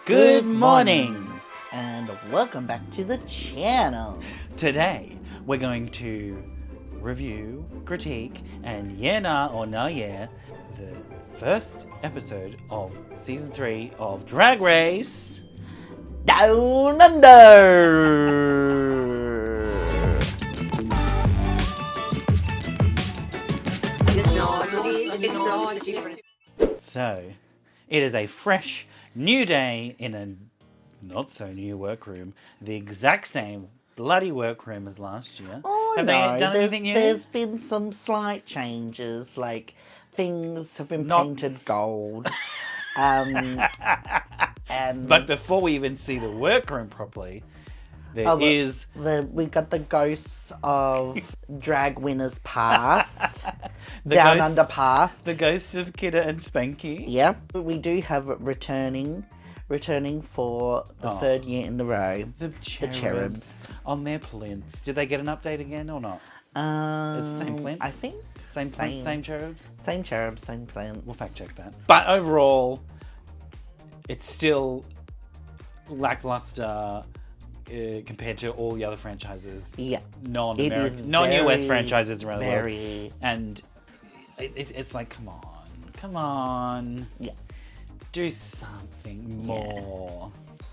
Good morning! And welcome back to the channel. Today, we're going to review, critique, and yeah nah or nah yeah, the first episode of Season 3 of Drag Race Down Under! So, it is a fresh, new day in a not-so-new workroom. The exact same bloody workroom as last year. Oh, Have no, they done anything new? There's been some slight changes, like things have been painted gold. And But before we even see the workroom properly, we got the ghosts of drag winners past, under past. The ghosts of Kidda and Spanky. Yeah, we do have returning for the third year in a row. The cherubs on their plinths. Did they get an update again or not? It's the same plinths? I think. Same plinths, same cherubs? Same cherubs, same plinths. We'll fact check that. But overall, it's still lackluster compared to all the other franchises. Yeah. Non-American, non-US franchises around the world. And it's like, come on. Yeah. Do something more.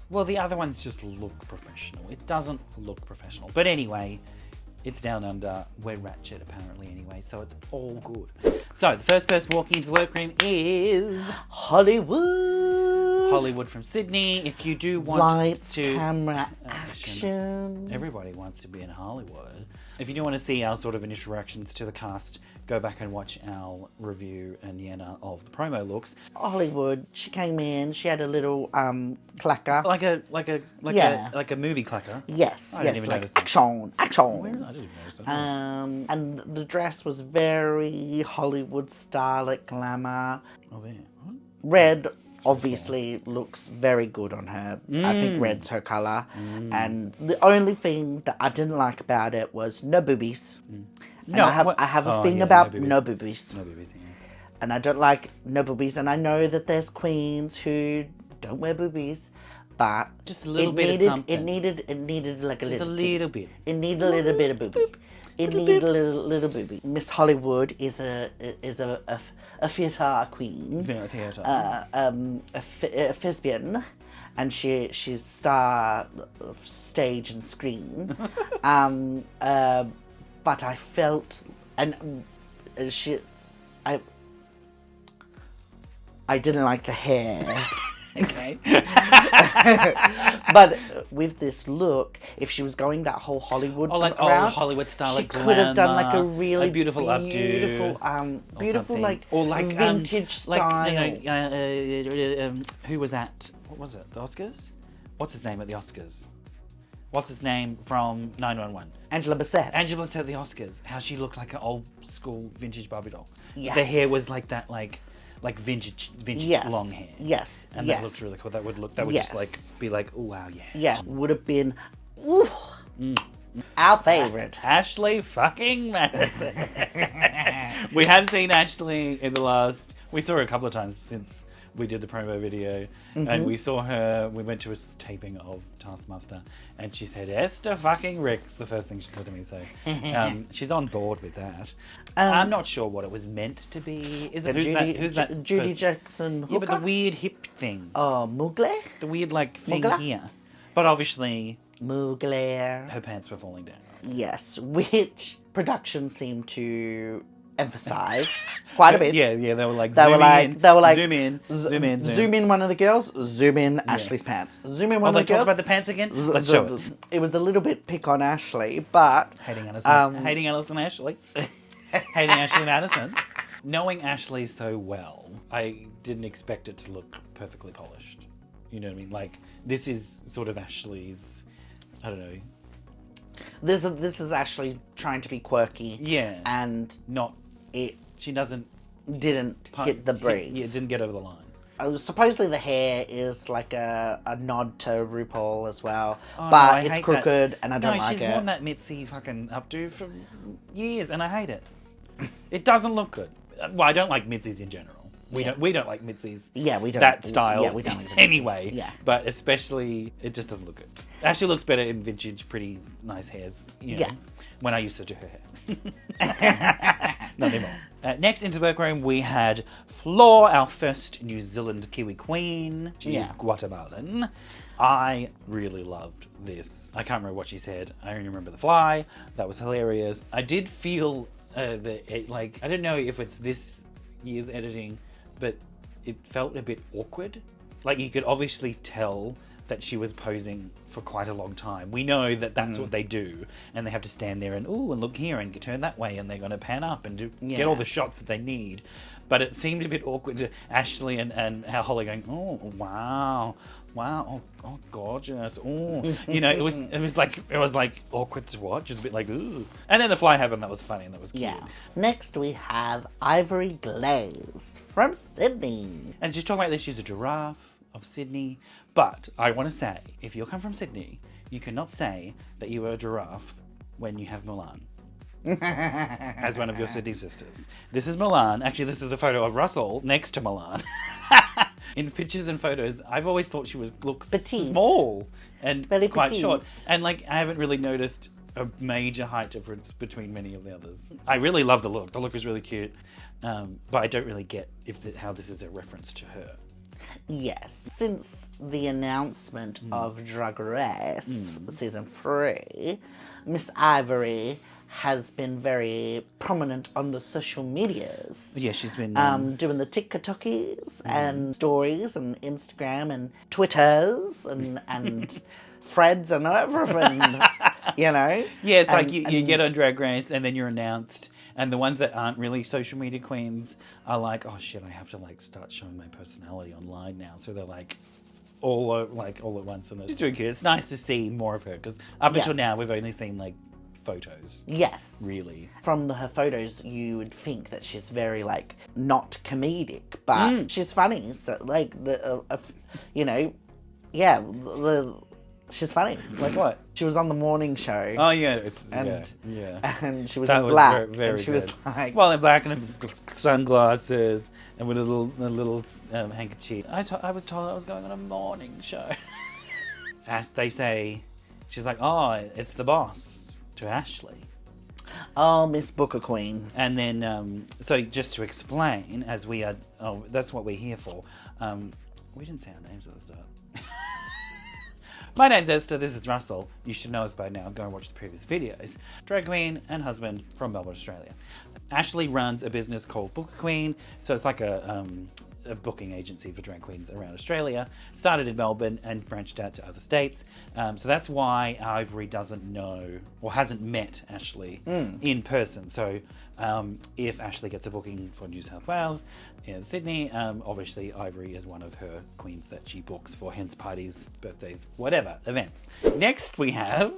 Well, the other ones just look professional. It doesn't look professional. But anyway, it's down under. We're ratchet apparently anyway, so it's all good. So the first person walking into the workroom is Hollywood from Sydney. If you do want Lights, to camera, action. Everybody wants to be in Hollywood. If you do want to see our sort of initial reactions to the cast, go back and watch our review and Yenna of the promo looks. Hollywood, she came in. She had a little clacker, like a movie clacker. Yes, I didn't even notice that. action. I didn't even notice that. And the dress was very Hollywood style, like glamour. Oh, there. What? Red obviously looks very good on her. I think red's her colour. And the only thing that I didn't like about it was no boobies. And I have a thing about no boobies. No boobies, yeah. And I don't like no boobies. And I know that there's queens who don't wear boobies, but just a little bit of something. It needed like a little bit. It needed a little bit of booby. It needed a little booby. Miss Hollywood is a theatre queen. Yeah, theatre. A thespian, and she's star of stage and screen. But I felt, I didn't like the hair. Okay. But with this look, if she was going that whole Hollywood route, Hollywood style, she could have done like a really beautiful updo, like vintage style. Who was that? What was it? The Oscars? What's his name at the Oscars? What's his name from 911? Angela Bassett. Angela Bassett at the Oscars. How she looked like an old school vintage Barbie doll. Yes. The hair was like that, like vintage long hair. Yes. And that looked really cool. That would just like be like, oh wow, yeah. Yeah, would have been our favorite. Ashley fucking Madison. We have seen Ashley in the last. We saw her a couple of times since we did the promo video, and we saw her. We went to a taping of Taskmaster, and she said, "Esther fucking Ricks." The first thing she said to me. So she's on board with that. I'm not sure what it was meant to be. Is it who's that? Judy Jackson Hooker? Yeah, but the weird hip thing. Oh, Mugler. The weird thing here. But obviously, Mugler. Her pants were falling down. Yes, which production seemed to emphasize quite a bit. Yeah, they were like, zoom in one of the girls, zoom in Ashley's pants. Zoom in one of the girls. Talk about the pants again? Let's show it. It was a little bit pick on Ashley, but hating Alison Ashley. Hating Ashley Madison. Knowing Ashley so well, I didn't expect it to look perfectly polished. You know what I mean? Like, this is sort of Ashley's, I don't know. This is Ashley trying to be quirky. Yeah. And she didn't hit the brief. Yeah, didn't get over the line. Supposedly the hair is like a nod to RuPaul as well, but it's crooked and I don't like it. No, she's worn that Mitzi fucking updo for years and I hate it. It doesn't look good. Well, I don't like Mitzi's in general. We don't like Mitzi's. Yeah, we don't. That style. Yeah, we don't like anyway. Yeah. But especially, it just doesn't look good. Ashley looks better in vintage, pretty nice hairs. You know, Yeah. When I used to do her hair. Not anymore. Next into the workroom, we had Flor, our first New Zealand Kiwi queen. She is Guatemalan. I really loved this. I can't remember what she said. I only remember the fly. That was hilarious. I did feel I don't know if it's this year's editing, but it felt a bit awkward. Like, you could obviously tell that she was posing for quite a long time. We know that that's what they do, and they have to stand there and look here and turn that way, and they're going to pan up and get all the shots that they need. But it seemed a bit awkward to Ashley and how Holly going, oh wow, oh gorgeous, it was like awkward to watch, just a bit like ooh. And then the fly happened. That was funny and that was cute. Yeah. Next we have Ivory Glaze from Sydney. And just talking about this, she's a giraffe of Sydney. But I want to say, if you come from Sydney, you cannot say that you are a giraffe when you have Mulan as one of your Sydney sisters. This is Mulan. Actually, this is a photo of Russell next to Mulan. In pictures and photos, I've always thought she looks petite. Small and Very quite petite. short. And I haven't really noticed a major height difference between many of the others. I really love the look. The look is really cute. But I don't really get how this is a reference to her. Yes. Since the announcement of Drag Race season 3, Miss Ivory has been very prominent on the social medias. Yeah, she's been doing the TikTokies and stories and Instagram and Twitters and Freds and everything, Yeah, it's like you get on Drag Race and then you're announced. And the ones that aren't really social media queens are like, oh shit, I have to start showing my personality online now. So they're all at once. And it's doing good. It's nice to see more of her because up until now we've only seen photos. Yes. Really. From her photos, you would think that she's very not comedic, but she's funny. So she's funny. Like what? She was on the morning show. Oh yeah, and she was that in was black. very and she good. was like, in black and sunglasses and with a little handkerchief. I was told I was going on a morning show. As they say, she's like, oh, it's the boss to Ashley. oh, Miss Booker Queen. And then, so just to explain, as we are, that's what we're here for. We didn't say our names at the start. My name's Esther, this is Russell. You should know us by now, go and watch the previous videos. Drag queen and husband from Melbourne, Australia. Ashley runs a business called Booker Queen, so it's like a booking agency for drag queens around Australia. Started in Melbourne and branched out to other states. So that's why Ivory doesn't know or hasn't met Ashley in person. So if Ashley gets a booking for New South Wales in Sydney, obviously Ivory is one of her queens that she books for hens parties, birthdays, whatever, events. Next we have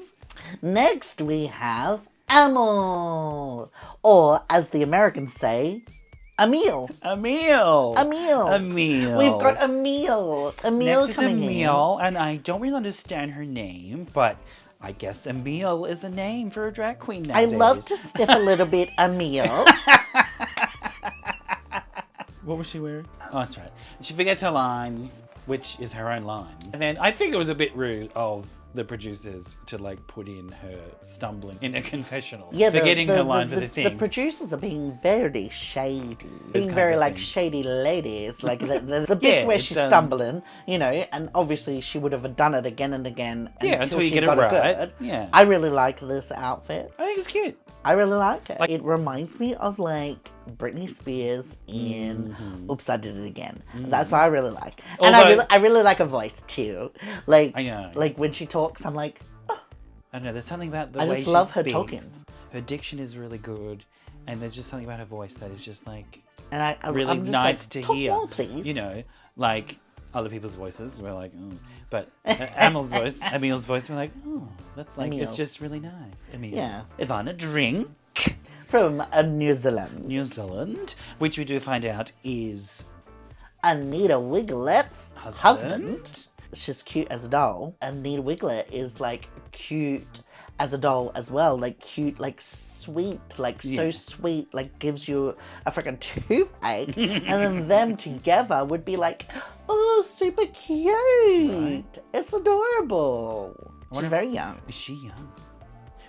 Emil, or as the Americans say, Emil. Emil. We've got Emil. Emil Next coming is Emil, and I don't really understand her name, but I guess Emil is a name for a drag queen nowadays. I love to sniff a little bit, Emil. What was she wearing? Oh, that's right. She forgets her line, which is her own line. And then I think it was a bit rude of the producers to put in her stumbling in a confessional. Yeah, forgetting her line for the thing. The producers are being very shady. Being very shady ladies. The bits where she's stumbling, and obviously she would have done it again and again until you she get it got right. good. Yeah. I really like this outfit. I think it's cute. I really like it. It reminds me of Britney Spears in Oops, I Did It Again. That's what I really like. And I really like her voice too. I know. When she talks, I'm like, oh. I don't know, there's something about the I way just she love her speaks. talking. Her diction is really good, and there's just something about her voice that is just and really I'm just nice to talk hear. More, please. Other people's voices, we're like, oh. But Emil's voice, we're like, oh, that's Emil. It's just really nice. Emil. Yeah. Ivana Drink. From New Zealand. New Zealand, which we do find out is Anita Wiglet's husband. She's cute as a doll. Anita Wiglet is cute as a doll as well. Like cute, like sweet, like so sweet, like gives you a freaking toothache. And then them together would be like, oh, super cute. Right. It's adorable. She's very young. Is she young?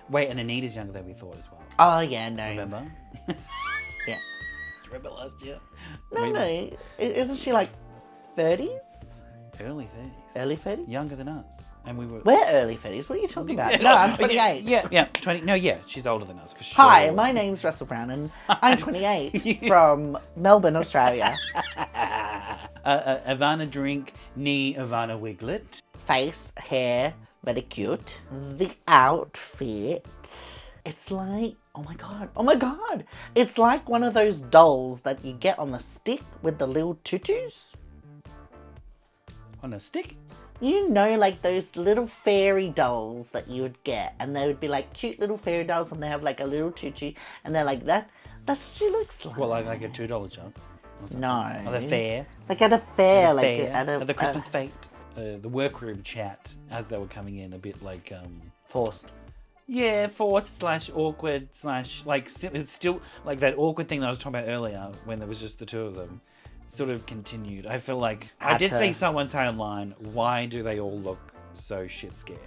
Wait, and Anita's younger than we thought as well. Oh, yeah, no. Remember? Yeah. Remember last year? No. Isn't she like 30s? Early 30s. Early 30s? Younger than us. And we were... We're early 30s. What are you talking about? No, I'm 28. Yeah, 20. No, yeah, she's older than us, for sure. Hi, my name's Russell Brown, and I'm 28 from Melbourne, Australia. Ivana Drink, knee Ivana Wiglet. Face, hair, very cute. The outfit, it's like, oh my god. It's like one of those dolls that you get on the stick with the little tutus. On a stick? You know, like those little fairy dolls that you would get, and they would be like cute little fairy dolls, and they have like a little tutu, and they're like that. That's what she looks like. Well, like a $2 shop. No. At a fair. Like at a fair, at the Christmas fete. The workroom chat, as they were coming in, a bit like forced. Yeah, forced / awkward / like it's still like that awkward thing that I was talking about earlier when there was just the two of them. Sort of continued. I feel like I did see someone say online, why do they all look so shit scared?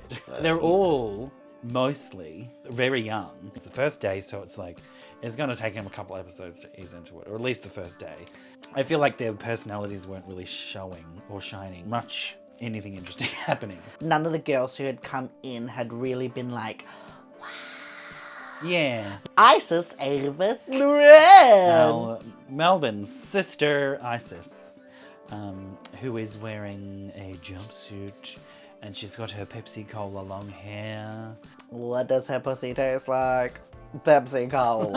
They're all mostly very young. It's the first day, so it's like it's going to take them a couple episodes to ease into it, or at least the first day. I feel like their personalities weren't really showing or shining much anything interesting happening. None of the girls who had come in had really been like, wow. Yeah. Isis Avis Lorraine. Melbourne's sister Isis, who is wearing a jumpsuit, and she's got her Pepsi Cola long hair. What does her pussy taste like? Pepsi Cola.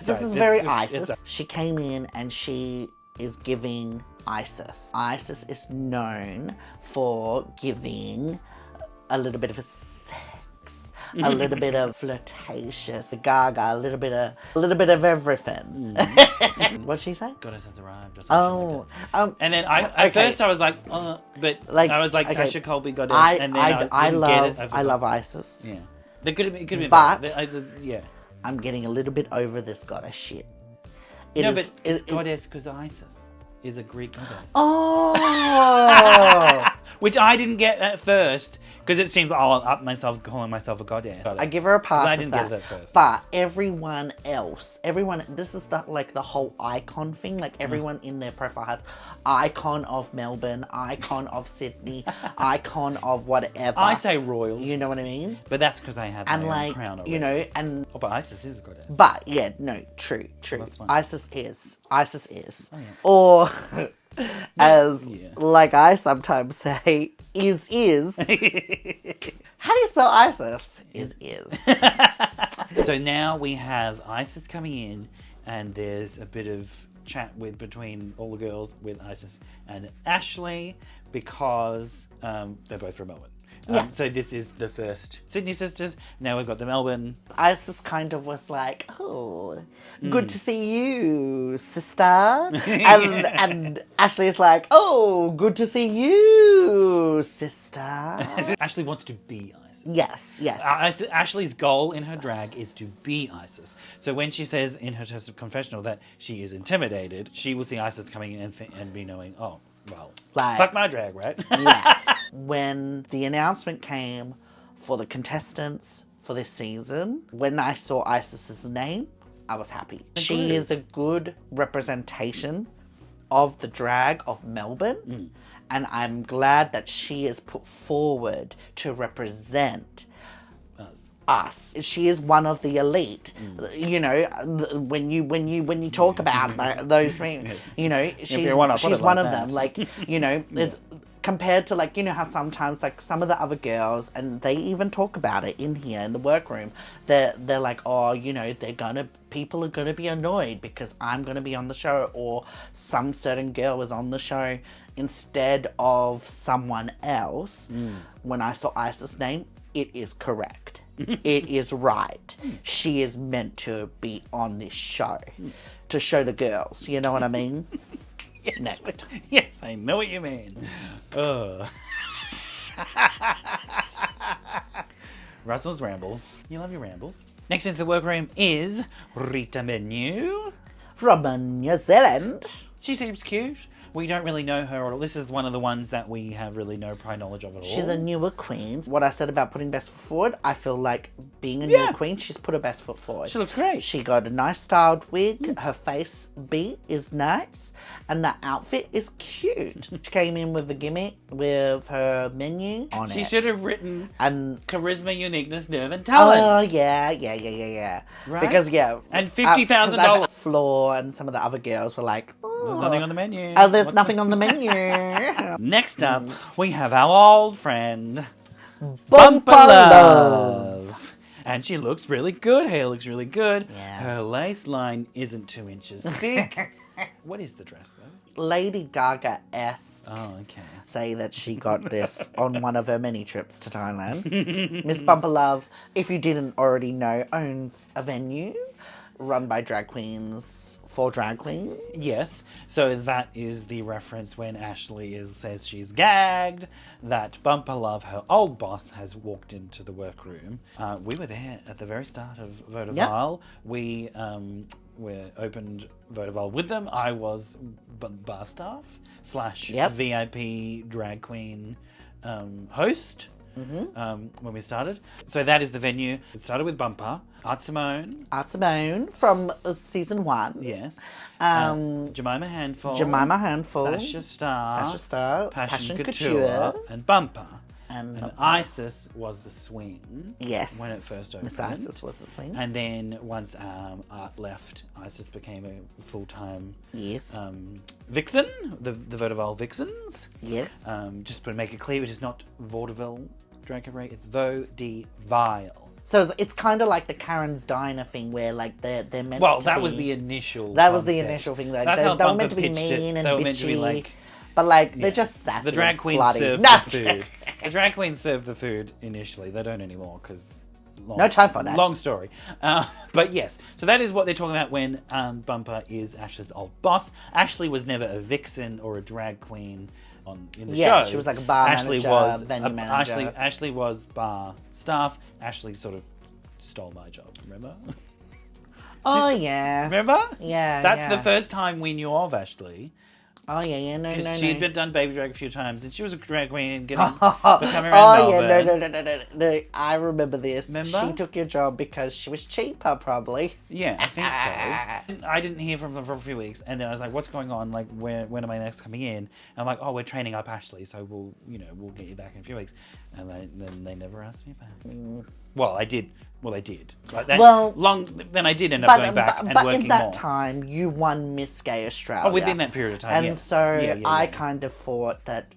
This is very Isis. She came in and she is giving Isis. Isis is known for giving a little bit of a sex, a little bit of flirtatious, gaga, a little bit of everything. What'd she say? Goddess has arrived. Or something like and then at first I was like, but like, I was like Sasha Colby Goddess, and then I love Isis. Yeah, it could have been, but yeah, I'm getting a little bit over this goddess shit. It's goddess because Isis is a Greek goddess. Oh! Which I didn't get at first, because it seems like, I'll up myself calling myself a goddess. I give her a pass. I didn't get it at first. But everyone else, this is the whole icon thing. Like everyone in their profile has icon of Melbourne, icon of Sydney, icon of whatever. I say royals. You know what I mean? But that's because I have my own crown already. You know, and... Oh, but Isis is a goddess. But, yeah, no, true. That's fine. Isis is. Oh, yeah. Or... as like I sometimes say, is. How do you spell Isis? Is. So now we have Isis coming in, and there's a bit of chat between all the girls with Isis and Ashley, because they're both from Melbourne. So this is the first Sydney sisters. Now we've got the Melbourne. Isis kind of was like, oh, good to see you, sister. And Ashley is like, oh, good to see you, sister. Ashley wants to be Isis. Yes. Ashley's goal in her drag is to be Isis. So when she says in her test of confessional that she is intimidated, she will see Isis coming in and be knowing, oh, well, fuck my drag, right? Yeah. When the announcement came for the contestants for this season, when I saw Isis's name, I was happy. She is a good representation of the drag of Melbourne, and I'm glad that she is put forward to represent us. She is one of the elite. You know, when you talk about those things, you know, she's one of them. Like, you know, compared to, like, you know how sometimes, like, some of the other girls, and they even talk about it in here in the workroom, they're like, oh, you know, people are gonna be annoyed because I'm gonna be on the show, or some certain girl is on the show instead of someone else. When I saw Isis' name, it is correct. It is right. She is meant to be on this show to show the girls. You know what I mean? Yes. Next. Yes, I know what you mean. Russell's rambles. You love your rambles. Next into the workroom is Rita Menu. From New Zealand. She seems cute. We don't really know her at all. This is one of the ones that we have really no prior knowledge of at all. She's a newer queen. What I said about putting best foot forward, I feel like being a newer queen, she's put her best foot forward. She looks great. She got a nice styled wig. Her face beat is nice. And the outfit is cute. She came in with a gimmick with her menu on it. She should have written and charisma, uniqueness, nerve, and talent. Oh, yeah. Right? Because, And $50,000. Floor and some of the other girls were like, oh, there's nothing on the menu. Oh, there's nothing on the menu. Next up, we have our old friend, Bumper Love. And she looks really good. Hair looks really good. Yeah. Her lace line isn't 2 inches thick. What is the dress, though? Lady Gaga-esque. Oh, okay. Say that she got this on one of her many trips to Thailand. Miss Bumper Love, if you didn't already know, owns a venue run by drag queens for drag queens. Yes. So that is the reference when Ashley says she's gagged, that Bumper Love, her old boss, has walked into the workroom. We were there at the very start of Vaudeville. Yep. We opened Vaudeville with them. I was bar staff / VIP drag queen host when we started. So that is the venue. It started with Bumper. Art Simone from season 1. Yes. Jemima Handful. Sasha Star. Passion Couture. And Bumper. And Isis was the swing. Yes. When it first opened. Miss Isis was the swing. And then once Art left, Isis became a full-time vixen, the Vaudeville Vixens. Yes. Just to make it clear, it is not Vaudeville Drag Cabaret, it's Vaudeville. So it's kind of like the Karen's Diner thing where like they're meant to be... Well, that was the initial That was the initial thing. Like, they were meant to be mean and bitchy. They were meant to be like... But like, they're just sassy. The drag queens served the food. The drag queens served the food initially. They don't anymore because... No time for that. Long story. But yes, so that is what they're talking about when Bumper is Ashley's old boss. Ashley was never a vixen or a drag queen in the show. Yeah, she was like a bar manager, venue manager. Ashley was bar staff. Ashley sort of stole my job, remember? Yeah. Remember? Yeah, That's the first time we knew of Ashley. Oh, yeah, no. She'd been done baby drag a few times, and she was a drag queen and becoming around Melbourne. No. I remember this. Remember? She took your job because she was cheaper, probably. Yeah, I think so. I didn't hear from them for a few weeks, and then I was like, "What's going on? Like, when am I next coming in?" And I'm like, "Oh, we're training up Ashley, so we'll get you back in a few weeks." And then they never asked me back. Well, I did. Well, they did. Like that, then I did end up going back and working more. But in that time, you won Miss Gay Australia. Oh, within that period of time, and so I kind of thought that,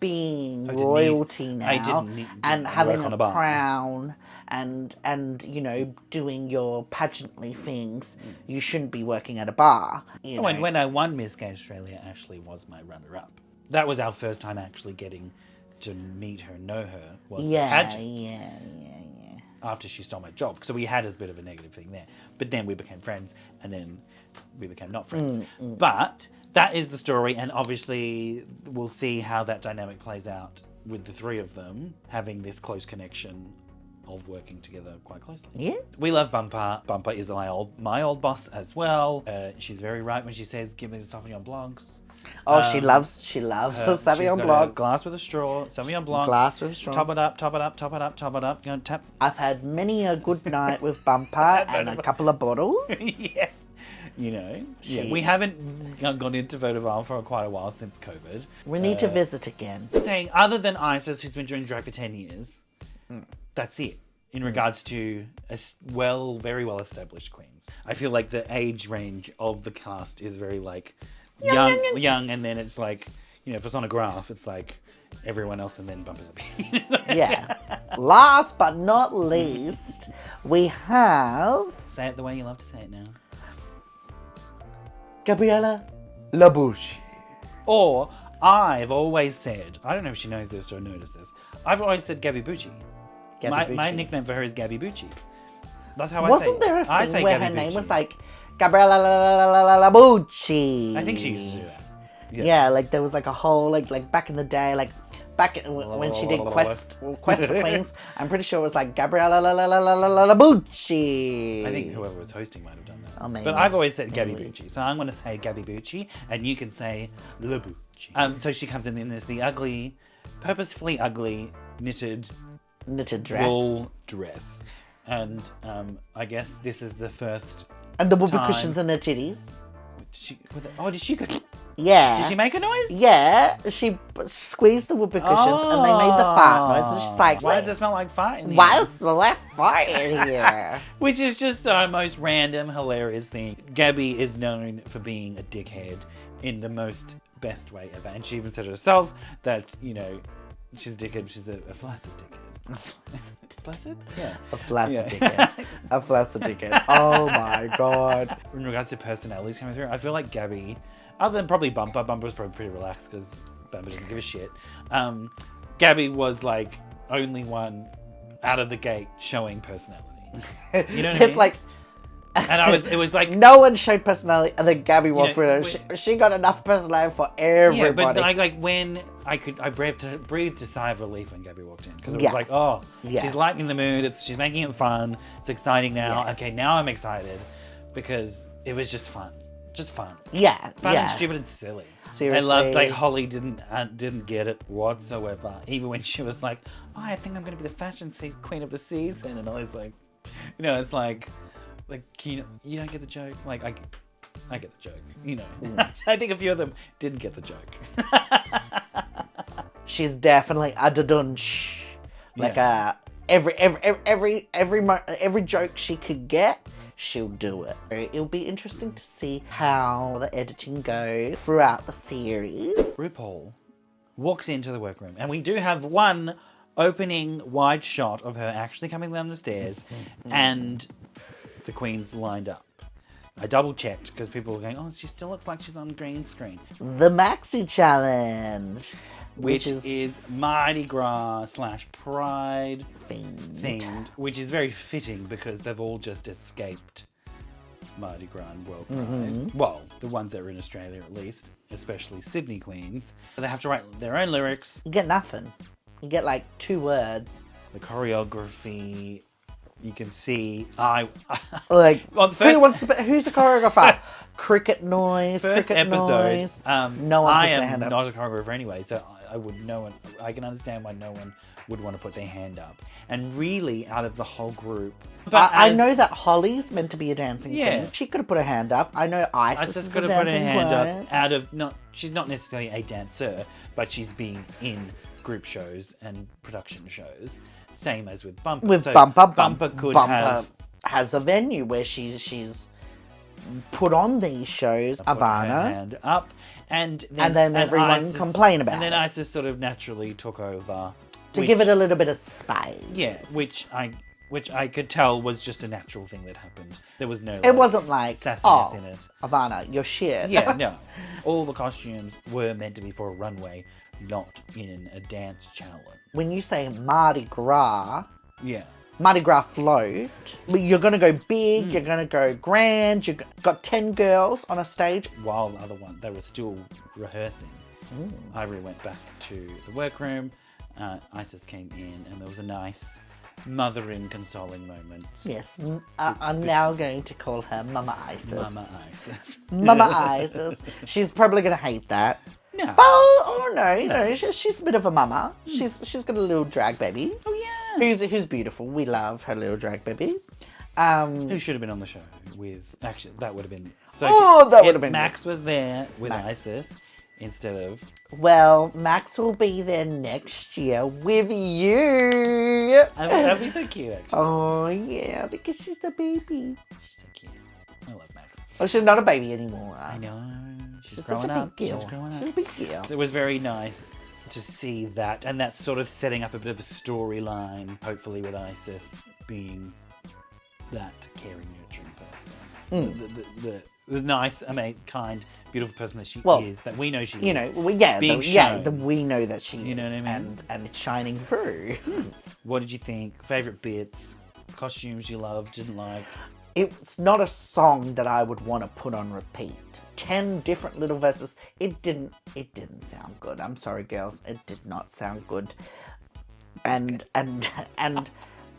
being royalty now and having a crown and doing your pageantly things, you shouldn't be working at a bar. And when I won Miss Gay Australia, Ashley was my runner-up. That was our first time actually getting to meet her, know her, was the pageant. Yeah. After she stole my job. So we had a bit of a negative thing there. But then we became friends, and then we became not friends. But that is the story, and obviously we'll see how that dynamic plays out with the three of them having this close connection of working together quite closely. Yeah. We love Bumper. Bumper is my old boss as well. She's very right when she says, "Give me the Sauvignon Blancs." Oh, she loves the Sauvignon Blanc. Glass with a straw, Sauvignon Blanc. Glass with a straw. Top it up. Gonna tap. I've had many a good night with Bumper and a couple of bottles. Yes. We haven't gone into Vaudeville for quite a while since COVID. We need to visit again. Saying, other than Isis, who's been doing drag for 10 years, that's it. In regards to very well established queens. I feel like the age range of the cast is very like young, and then it's like, if it's on a graph, it's like everyone else and then Bumper's up. Yeah. Last but not least, we have... Say it the way you love to say it now. Gabriella Labouche. Or, I've always said, I don't know if she knows this or noticed this, I've always said Gabby Bucci. My nickname for her is Gabby Bucci. That's how I say it. Wasn't there a thing where her name was like Gabriella Labouche? I think she used to do that. Yeah, like there was like a whole like back in the day, like when she did Quest for Queens, I'm pretty sure it was like Gabriella Bucci. I think whoever was hosting might have done that. Oh, maybe. But I've always said Gabby Bucci, so I'm going to say Gabby Bucci, and you can say Le Bucci. So she comes in there's the ugly, purposefully ugly knitted dress. wool dress, and I guess this is the first. And the whoopee cushions in her titties. Did she go? Yeah. Did she make a noise? Yeah, she squeezed the whoopee cushions and they made the fart noise. And she's like, why does it smell like fart in here? Why does it smell like fart in here? Which is just the most random, hilarious thing. Gabby is known for being a dickhead in the most best way ever. And she even said herself that, you know, she's a dickhead, she's a flaccid dickhead. Flaccid? Yeah. A flaccid dickhead. A flaccid dickhead. Oh my god. In regards to personalities coming through, I feel like Gabby, other than probably Bumper was probably pretty relaxed because Bumper doesn't give a shit. Gabby was like only one out of the gate showing personality. You know what I mean? It's like, and it was like no one showed personality, and then Gabby walked through. She got enough personality for everybody. Yeah, but like when I breathed a sigh of relief when Gabby walked in because it was like, oh, she's lightening the mood. She's making it fun. It's exciting now. Yes. Okay, now I'm excited because it was just fun. Just fun. Yeah. Fun and stupid and silly. Seriously. I loved like Holly didn't get it whatsoever. Even when she was like, oh, I think I'm going to be the fashion queen of the season. And I was like, you know, it's like you don't get the joke. Like, I get the joke, you know. I think a few of them didn't get the joke. She's definitely a dunch. Like every joke she could get, she'll do it. It'll be interesting to see how the editing goes throughout the series. RuPaul walks into the workroom, and we do have one opening wide shot of her actually coming down the stairs, and the queens lined up. I double checked because people were going, oh, she still looks like she's on green screen. The Maxi Challenge. Which is Mardi Gras / Pride themed, which is very fitting because they've all just escaped Mardi Gras and World Pride. Well, the ones that are in Australia at least, especially Sydney queens. They have to write their own lyrics. You get nothing. You get like 2 words. The choreography, you can see. Like, well, who's the choreographer? Cricket noise. First cricket episode. Noise. No one. I am not a choreographer anyway, so I can understand why no one would want to put their hand up. And really, out of the whole group, I know that Holly's meant to be a dancing queen. She could have put her hand up. I know Isis could have put her hand up. Out of she's not necessarily a dancer, but she's been in group shows and production shows. Same as with Bumper. With Bumper Bumper has a venue where she's put on these shows. Ivana hand up, and then everyone Isis, complain about it. And then Isis sort of naturally took over to give it a little bit of space. Yeah, which I could tell was just a natural thing that happened. There was no. It wasn't like sassiness in it. Ivana, you're shit. Yeah, no. All the costumes were meant to be for a runway, not in a dance challenge. When you say Mardi Gras, yeah. Mardi Gras float, you're going to go big, you're going to go grand, you've got 10 girls on a stage. While the other one, they were still rehearsing. Ivory went back to the workroom, Isis came in, and there was a nice mothering, consoling moment. Yes, I'm now going to call her Mama Isis. Mama Isis. Mama Isis. She's probably going to hate that. No. Oh no, she's a bit of a mama. She's got a little drag baby. Oh yeah. Who's beautiful. We love her little drag baby. Who should have been on the show with? Actually, that would have been. So that would have been. Max was there with Isis instead of. Well, Max will be there next year with you. That'd be so cute, actually. Oh yeah, because she's the baby. She's so cute. I love Max. Well, she's not a baby anymore. I know. She's growing up. She's growing up. She's a big girl. So it was very nice to see that, and that's sort of setting up a bit of a storyline, hopefully with Isis being that caring, nurturing person. The nice, kind, beautiful person that she is, that we know she is. You know, we know that she is. You know what I mean? And it's shining through. What did you think? Favourite bits? Costumes you loved, didn't like? It's not a song that I would want to put on repeat. 10 different little verses. It didn't sound good. I'm sorry, girls. It did not sound good. And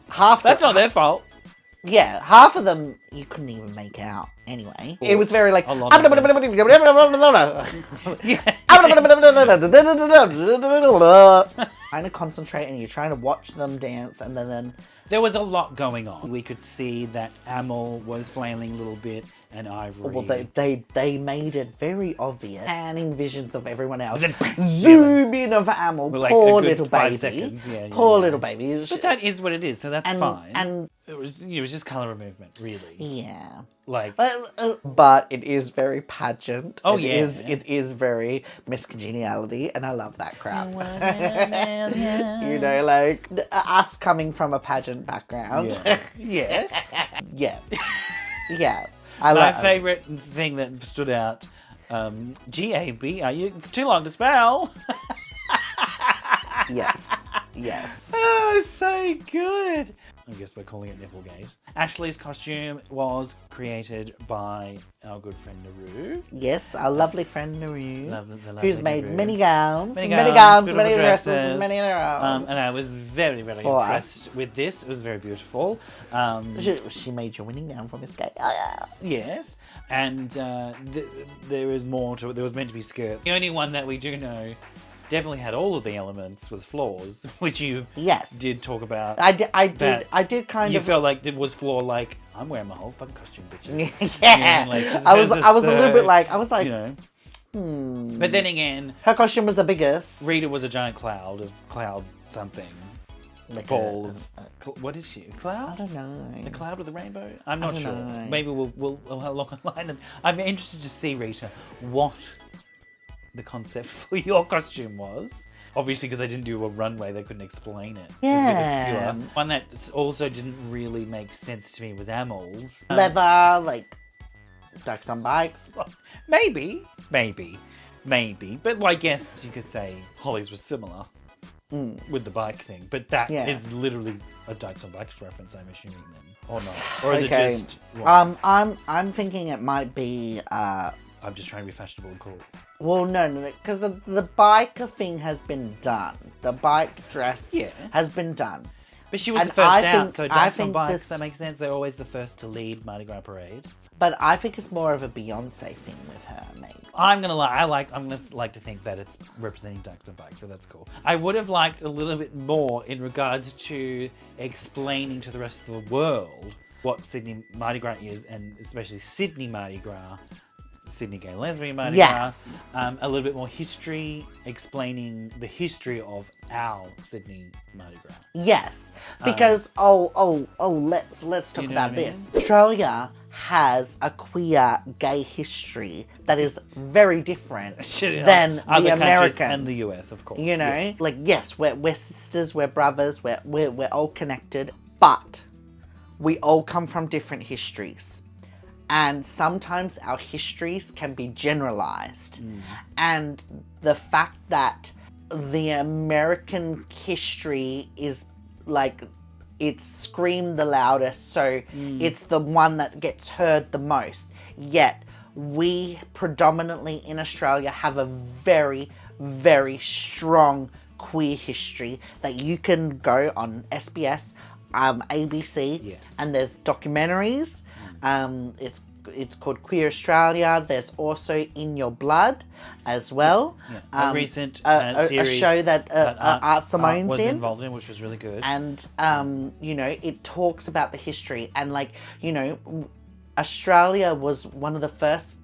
half That's not their fault. Yeah, half of them you couldn't even make out anyway. It was very like a lot of trying to concentrate, and you're trying to watch them dance, and then there was a lot going on. We could see that Amel was flailing a little bit, and Ivory. well, they made it very obvious. Panning visions of everyone else. Then, Zoom in of Amel. Like poor a good little 5 baby. seconds. Poor little baby. But that is what it is, so that's fine. And it was just colour movement, really. yeah. Like, but it is very pageant. Oh, It is very Miss Congeniality, and I love that crap. You know, like us coming from a pageant background. Yes. Yeah. My favourite thing that stood out, G-A-B, it's too long to spell. Yes. Oh, so good. I guess we're calling it Nipplegate. Ashley's costume was created by our good friend Naru. Yes, our lovely friend Naru. Who's made Naru. many gowns, many beautiful dresses, many and I was very, very impressed with this. It was very beautiful. She made your winning gown for Miss Gay. Yes, and there is more to it. There was meant to be skirts. The only one that we do know definitely had all of the elements was Floor's, which you did talk about. I did kind you of. You felt like it was Floor like, I'm wearing my whole fucking costume, bitches. Yeah. You know, like, I was a little bit like, you know. But then again, her costume was the biggest. Rita was a giant cloud of cloud something. Like ball of what is she? A cloud? I don't know. A cloud with a rainbow? I'm not sure. Know. Maybe we'll have a look online. And I'm interested to see, Rita, what the concept for your costume was. Obviously, because they didn't do a runway, they couldn't explain it. Yeah. It was a bit obscure. One that also didn't really make sense to me was Amel's. Leather, like ducks on bikes. Well, maybe. But well, I guess you could say Holly's was similar with the bike thing. But that is literally a Dykes on Bikes reference, I'm assuming then. Or not. Or is it just... What? I'm thinking it might be... I'm just trying to be fashionable and cool. Well, no, because the biker thing has been done. The bike dress has been done. But she was the first out, so Dykes on Bikes, that makes sense. They're always the first to lead Mardi Gras Parade. But I think it's more of a Beyonce thing with her, maybe. I'm gonna like to think that it's representing Dykes on Bikes, so that's cool. I would have liked a little bit more in regards to explaining to the rest of the world what Sydney Mardi Gras is, and especially Sydney Mardi Gras. Sydney Gay Lesbian Mardi Gras. A little bit more history, explaining the history of our Sydney Mardi Gras. Yes, because let's talk about this. Australia has a queer gay history that is very different than the American and the US, of course. You know, like yes, we're sisters, we're brothers, we're all connected, but we all come from different histories. And sometimes our histories can be generalized. And the fact that the American history is like, it's screamed the loudest, so it's the one that gets heard the most. Yet, we predominantly in Australia have a very, very strong queer history that you can go on SBS, ABC, and there's documentaries. It's called Queer Australia. There's also In Your Blood as well. A recent series. A show that Art Simone's was involved in, which was really good. And, you know, it talks about the history. And, like, you know, Australia was one of the first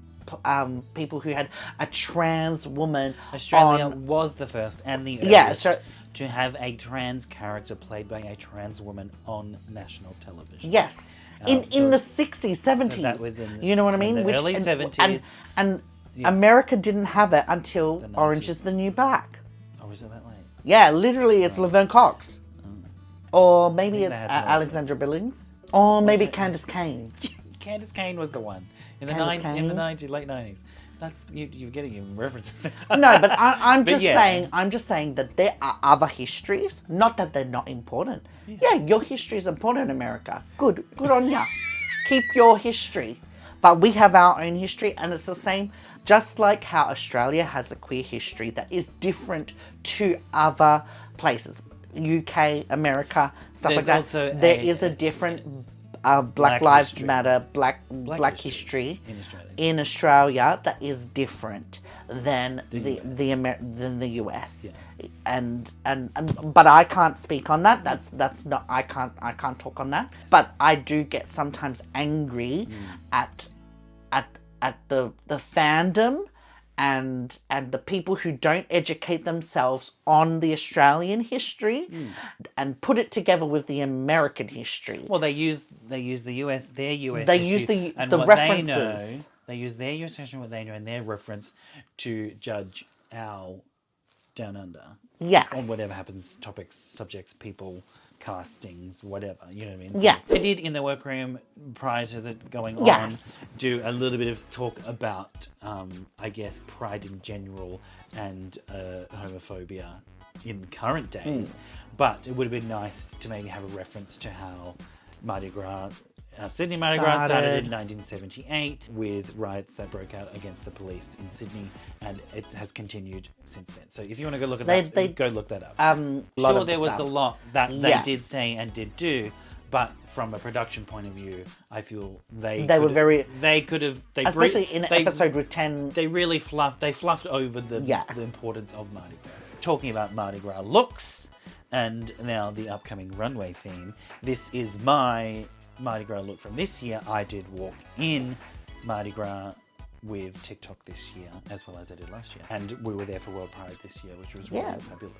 people who had a trans woman. Australia was the first and the earliest to have a trans character played by a trans woman on national television. Yes. In the 60s, 70s. So that was in you know what I mean? In the early 70s. And America didn't have it until Orange is the New Black. Oh, is it that late? Yeah, literally it's Laverne Cox. Or maybe it's Alexandra Billings. Or maybe Candace Cain. Candace Cain was the one. In the 90s, late 90s. That's you're getting your references next time. No, but I'm just saying that there are other histories. Not that they're not important. Yeah, your history is important in America. Good on ya. Keep your history. But we have our own history, and it's the same. Just like how Australia has a queer history that is different to other places, UK, America, stuff There's like also that. There is a different Black Lives history. Matter, Black history in Australia that is different than than the US. And but I can't speak on that. That's not I can't talk on that. But I do get sometimes angry at the fandom and the people who don't educate themselves on the Australian history and put it together with the American history. Well, they use the US, their US They history, use and the what references. They use their US history, what they know, and their reference to judge our Down Under. Yes. On whatever happens, topics, subjects, people, castings, whatever. You know what I mean? Yeah. I did in the workroom prior to the going on Yes. do a little bit of talk about, I guess, pride in general and homophobia in current days. But it would have been nice to maybe have a reference to how Mardi Gras, Sydney Mardi Gras started in 1978 with riots that broke out against the police in Sydney, and it has continued since then. So if you want to go look at that, go look that up. Sure, there was a lot that they did say and did do, but from a production point of view, I feel they could have especially in an episode with 10. They really fluffed over the importance of Mardi Gras. Talking about Mardi Gras looks, and now the upcoming runway theme. This is my Mardi Gras look from this year. I did walk in Mardi Gras with TikTok this year, as well as I did last year. And we were there for World Pride this year, which was really fabulous.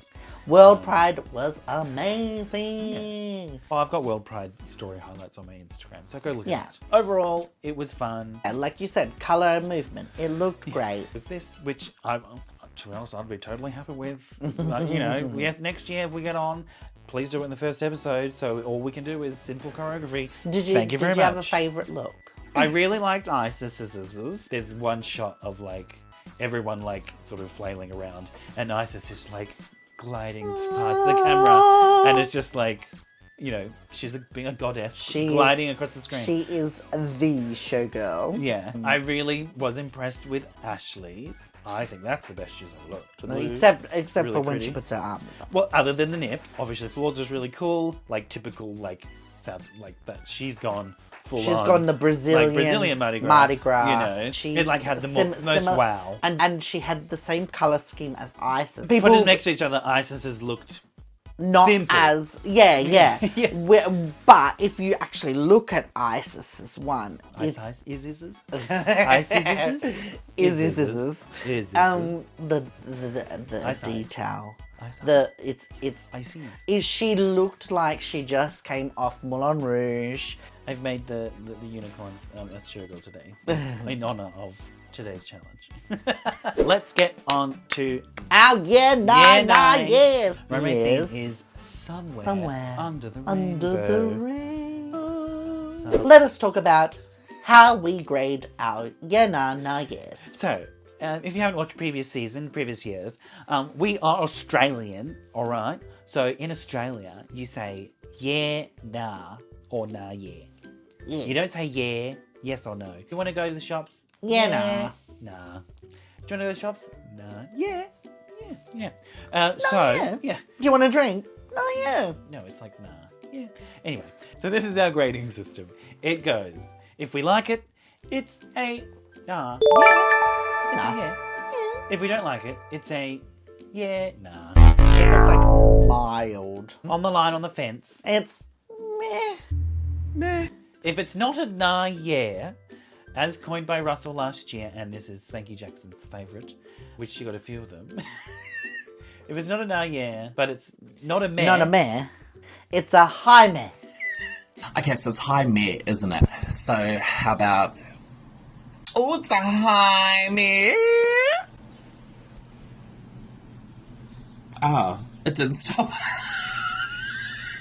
World Pride was amazing. Yes. Well, I've got World Pride story highlights on my Instagram, so go look at that. Overall, it was fun. And like you said, colour and movement. It looked great. Was this, which to be honest, I'd be totally happy with. You know, yes, next year if we get on, please do it in the first episode. So all we can do is simple choreography. Thank you very much. Did you have a favourite look? I really liked Isis's. There's one shot of like everyone like sort of flailing around, and Isis is like gliding past the camera, and it's just like, you know, she's being a goddess, gliding across the screen. She is the showgirl. Yeah, I really was impressed with Ashley's. I think that's the best she's ever looked. Except really for when pretty. she puts her arms up. Well, other than the nips, obviously Flaws was really cool, like typical like South, like that. She's gone full on. She's gone the Brazilian Mardi Gras. You know, She's it like had the most wow. And she had the same colour scheme as Isis. Put it next to each other, Isis has looked not simple. As but if you actually look at Isis's one, the detail, is she looked like she just came off Moulin Rouge. I've made the unicorns as showgirl today in honour of today's challenge. Let's get on to our yes. Runway theme is somewhere under the rainbow. So, let us talk about how we grade our yes. So, if you haven't watched previous years, we are Australian, all right? So in Australia, you say yeah, nah, or nah, yeah. You don't say yeah, yes or no. You want to go to the shops? Yeah, nah. Nah. Do you want to go to the shops? Nah. Yeah. Yeah. Yeah. Do you want a drink? No, yeah. No, it's like nah. Yeah. Anyway, so this is our grading system. It goes, if we like it, it's a nah. Yeah. Nah. Yeah. If we don't like it, it's a yeah, nah. If it's like mild. On the line, on the fence. It's meh. If it's not a nah, yeah, as coined by Russell last year, and this is Spanky Jackson's favourite, which she got a few of them. If it's not a nah, yeah, but it's not a meh. Not a meh. It's a high meh. Okay, so it's high meh, isn't it? So how about... Oh, it's a high meh. Oh, it didn't stop.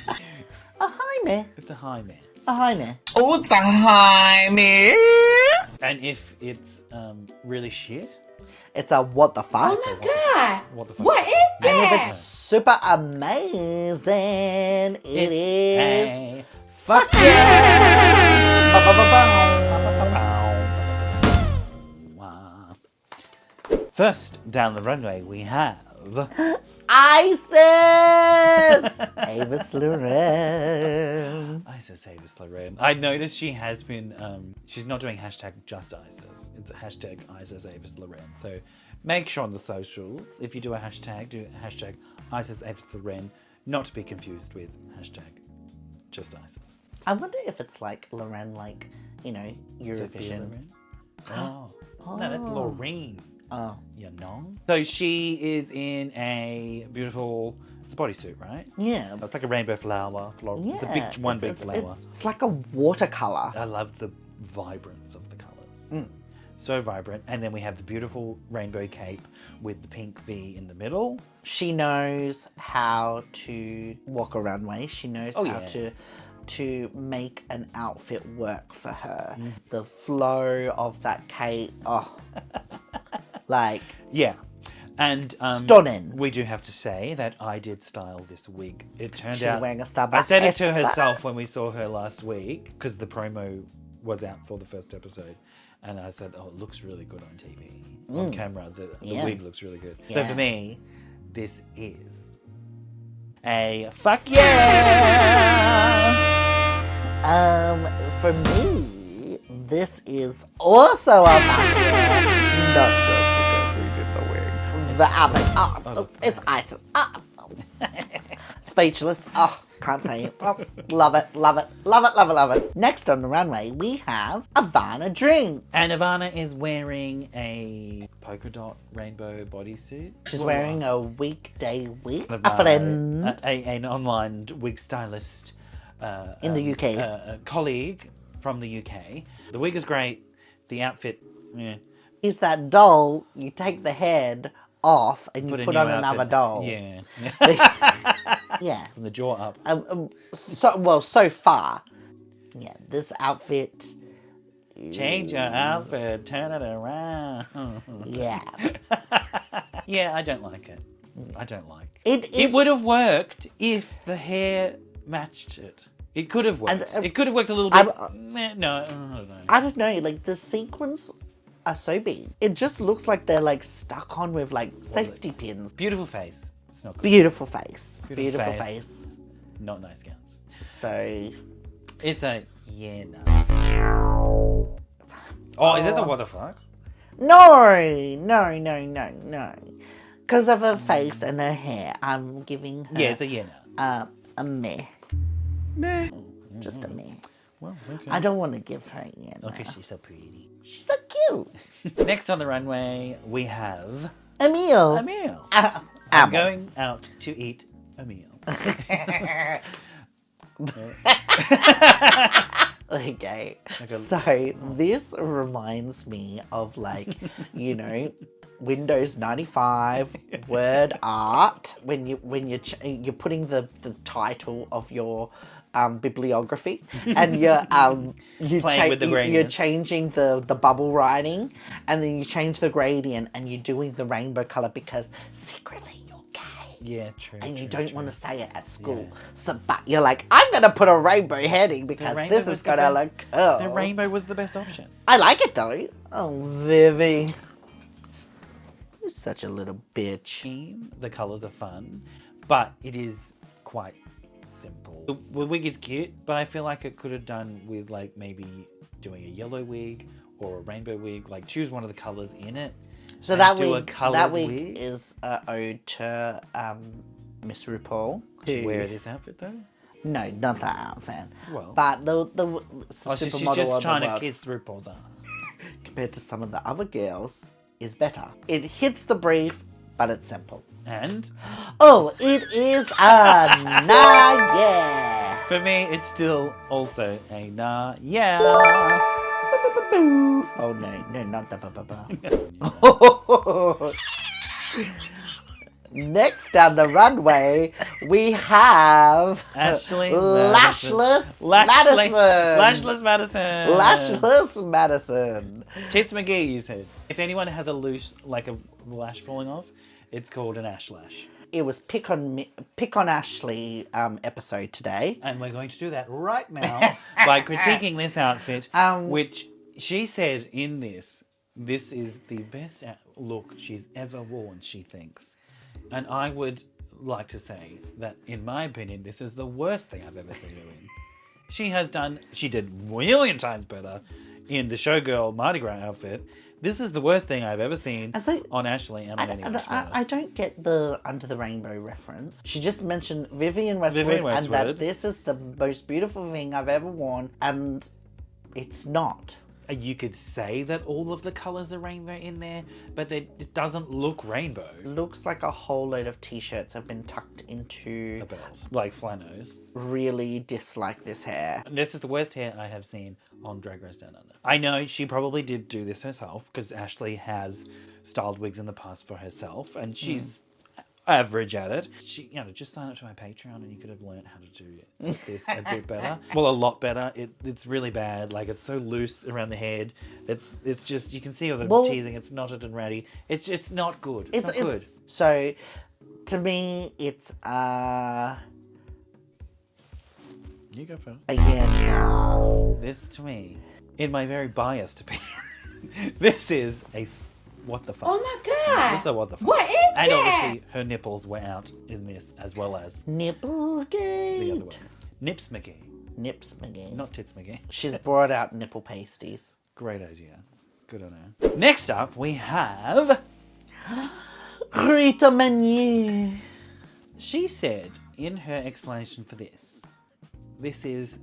A high meh. It's a high meh. A high meh. Oh, it's a high meh. And if it's really shit, it's a what the fuck. Oh my god! What the fuck? What is that? And if it's super amazing, it is fuck yeah! First down the runway, we have Isis! Avis Loren. Isis Avis Loren. I noticed she has been, she's not doing hashtag just Isis. It's a hashtag Isis Avis Loren. So make sure on the socials, if you do a hashtag, do hashtag Isis Avis Loren, not to be confused with hashtag just Isis. I wonder if it's like Loren, like, you know, Eurovision. Loren? Oh. No, that's Loreen. Oh. You know? So she is in a beautiful, it's a bodysuit, right? Yeah. It's like a rainbow flower. Yeah. It's a big flower. It's like a watercolor. I love the vibrance of the colours. So vibrant. And then we have the beautiful rainbow cape with the pink V in the middle. She knows how to walk a runway. She knows how to make an outfit work for her. The flow of that cape, like... Yeah. And stunning. We do have to say that I did style this wig. It turned She's out... wearing a Starbucks. I said it to herself when we saw her last week, because the promo was out for the first episode. And I said, oh, it looks really good on TV. On camera, the wig looks really good. Yeah. So for me, this is a fuck yeah! For me, this is also a fuck yeah. Not just because we did the wig. The outfit. It's Isis. Speechless. Can't say it. Love it, love it, love it, love it, love it. Next on the runway, we have Ivana Dream. And Ivana is wearing a polka dot rainbow bodysuit. She's wearing a weekday wig. A friend. An online wig stylist. In the UK. A colleague from the UK. The wig is great. The outfit, Is that doll, you take the head off and you put on outfit. another doll. Yeah. Yeah. From the jaw up. So far. Yeah, this outfit. Change your outfit, turn it around. Yeah. Yeah, I don't like it. I don't like it. It would have worked if the hair matched it. It could have worked. It could have worked a little bit. No, I don't know. I don't know. Like, the sequins are so big. It just looks like they're, like, stuck on with, like, safety pins. Beautiful face. It's not good. Beautiful face. Beautiful face. Not nice gowns. So... It's a no. Oh, is it the what the fuck? No. Because of her face and her hair, I'm giving her... Yeah, it's a no. A meh. Meh. Just a meh. Well, okay. I don't want to give her a no. Okay, she's so pretty. She's so cute. Next on the runway, we have... A meal. I'm going out to eat a meal. Okay. So this reminds me of, like, you know, Windows 95 Word art when you're putting the title of your bibliography and you're you're changing the bubble writing, and then you change the gradient and you're doing the rainbow color because secretly you're gay. Yeah, true. And you don't want to say it at school. Yeah. So, but you're like, I'm gonna put a rainbow heading because this is gonna look cool. The rainbow was the best option. I like it though. Oh, Vivi. You're such a little bitch. The colours are fun, but it is quite simple. The wig is cute, but I feel like it could have done with, like, maybe doing a yellow wig or a rainbow wig. Like, choose one of the colours in it. So that wig is an ode to Miss RuPaul. Did she wear this outfit though? No, not that outfit. Well, but the so she's just trying to kiss RuPaul's ass. Compared to some of the other girls, is better. It hits the brief, but it's simple. And? Oh, it is a nah yeah. For me, it's still also a nah yeah. Oh no, not the ba-ba-ba. Next down the runway, we have Lashless Madison. Tits McGee, you said. If anyone has a loose, like a lash falling off, it's called an ash lash. It was Pick on Ashley episode today. And we're going to do that right now by critiquing this outfit, which she said in this This is the best look she's ever worn, she thinks. And I would like to say that, in my opinion, this is the worst thing I've ever seen her in. She did a million times better in the showgirl Mardi Gras outfit. This is the worst thing I've ever seen on Ashley and on anyone. I don't get the Under the Rainbow reference. She just mentioned Vivienne Westwood, and that this is the most beautiful thing I've ever worn, and it's not. You could say that all of the colours are rainbow in there, but it doesn't look rainbow. Looks like a whole load of t-shirts have been tucked into a belt, like flanos. Really dislike this hair. This is the worst hair I have seen on Drag Race Down Under. I know she probably did do this herself, because Ashley has styled wigs in the past for herself, and she's average at it. Just sign up to my Patreon and you could have learned how to do this a bit better. Well, a lot better. It's really bad. Like, it's so loose around the head. It's just, you can see all the teasing. It's knotted and ratty. It's not good. It's not good. So, to me, it's You go first. Again, no. This, to me, in my very biased opinion, this is a what the fuck. Oh my god. This is a what the fuck. What is and that? obviously her nipples were out in this, as well as Nipplegate. the other one. Nips McGee. Nips McGee. Not Tits McGee. She's brought out nipple pasties. Great idea. Good on her. Next up, we have Rita Menu. She said in her explanation for this is,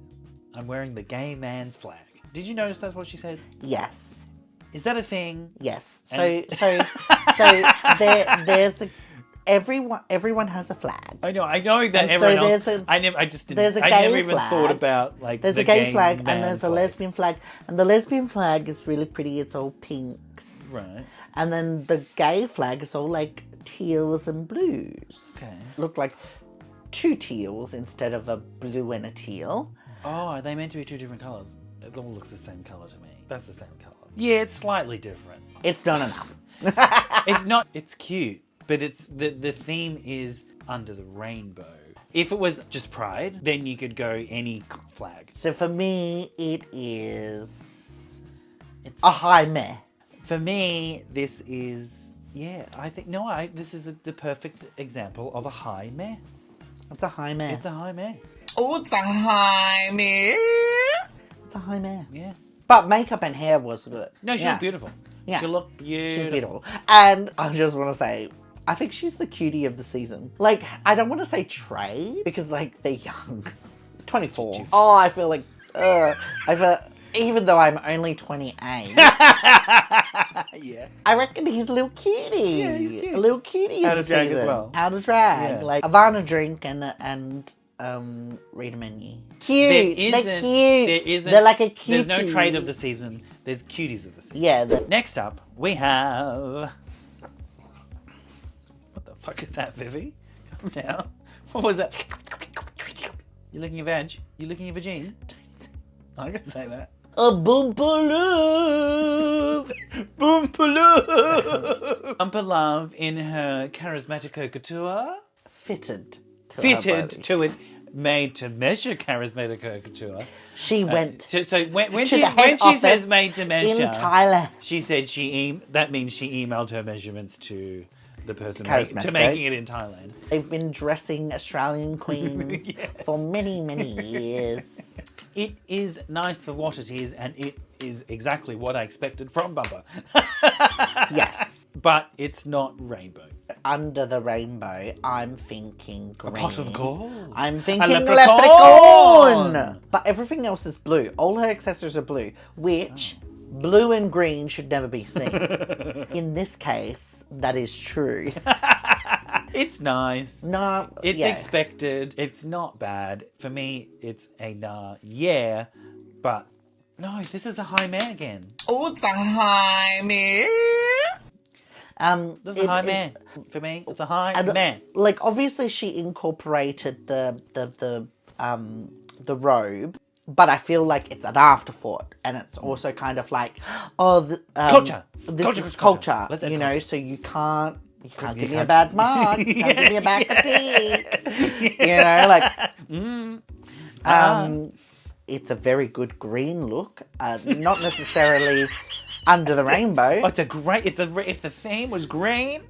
I'm wearing the gay man's flag. Did you notice that's what she said? Yes. Is that a thing? Yes. So there's the everyone has a flag. I know that And everyone so else. I never there's a I gay never even flag. thought about like There's the a gay flag and man there's a flag. lesbian flag, and the lesbian flag is really pretty. It's all pinks. Right. And then the gay flag is all like teals and blues. Okay. Look like two teals instead of a blue and a teal. Oh, are they meant to be two different colours? It all looks the same colour to me. That's the same colour. Yeah, it's slightly different. It's not enough. It's not. It's cute, but it's the theme is under the rainbow. If it was just Pride, then you could go any flag. So for me, it's a high meh. For me, this is this is the perfect example of a high meh. It's a high meh. It's a high meh. Oh, it's a high meh. It's a high meh. Yeah. But makeup and hair was good. No, she looked beautiful. Yeah. She looked beautiful. She's beautiful. And I just want to say, I think she's the cutie of the season. Like, I don't want to say Trey, because, like, they're young. 24. Oh, I feel like, even though I'm only 28. Yeah. I reckon he's a little cutie. Yeah, he's cute. A little cutie Out of of the drag as season. well. Out of drag. Yeah. Like, Ivana Drink and Rita Menu. Cute. They're cute. They're like a cutie. There's no trade of the season. There's cuties of the season. Yeah. Next up, we have... What the fuck is that, Vivi? Calm down. What was that? You licking your vag? You licking your vagine? I can say that. A Boompaloo! Boompaloo! Bumper Love in her charismatic couture. Fitted to She went So when to she the head office says made to measure in Thailand. she said that means she emailed her measurements to the person Charismatic. making it in Thailand. They've been dressing Australian queens Yes. for many, many years. It is nice for what it is, and it is exactly what I expected from Bumper. Yes. But it's not rainbow. Under the rainbow, I'm thinking green. A pot of gold. I'm thinking leprechaun. leprechaun. But everything else is blue. All her accessories are blue, which blue and green should never be seen. In this case, that is true. It's nice. No, It's expected. It's not bad. For me, it's a nah, yeah. But no, this is a high man again. Oh, it's a high meh. This is a high man. For me, it's a high man. Like, obviously she incorporated the robe, but I feel like it's an afterthought, and it's also kind of like, Culture. This Culture, is culture. culture, Let's add you know, culture. so you can't give me a bad mark, you can't give me a bad critique, you know, like, it's a very good green look, not necessarily under the rainbow. Oh, it's a great. If the theme was green,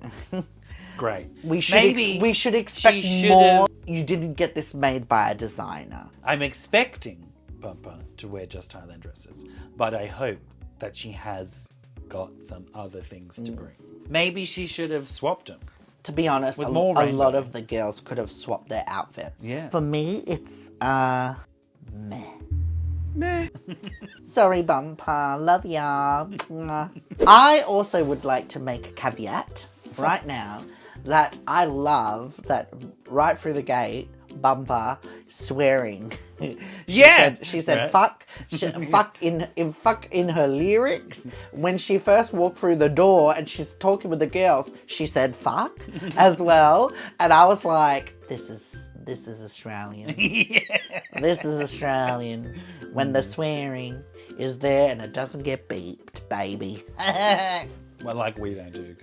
great. We should expect more. You didn't get this made by a designer. I'm expecting Bumper to wear just Thailand dresses, but I hope that she has got some other things to bring. Maybe she should have swapped them. To be honest, a lot of the girls could have swapped their outfits. Yeah. For me, it's meh. Meh. Sorry, Bumper. Love ya. Mwah. I also would like to make a caveat right now that I love that right through the gate, Bumper swearing. She said right. fuck in her lyrics. When she first walked through the door and she's talking with the girls, she said fuck as well. And I was like, this is Australian. This is Australian. When the swearing is there and it doesn't get beeped, baby. Well, like we don't do.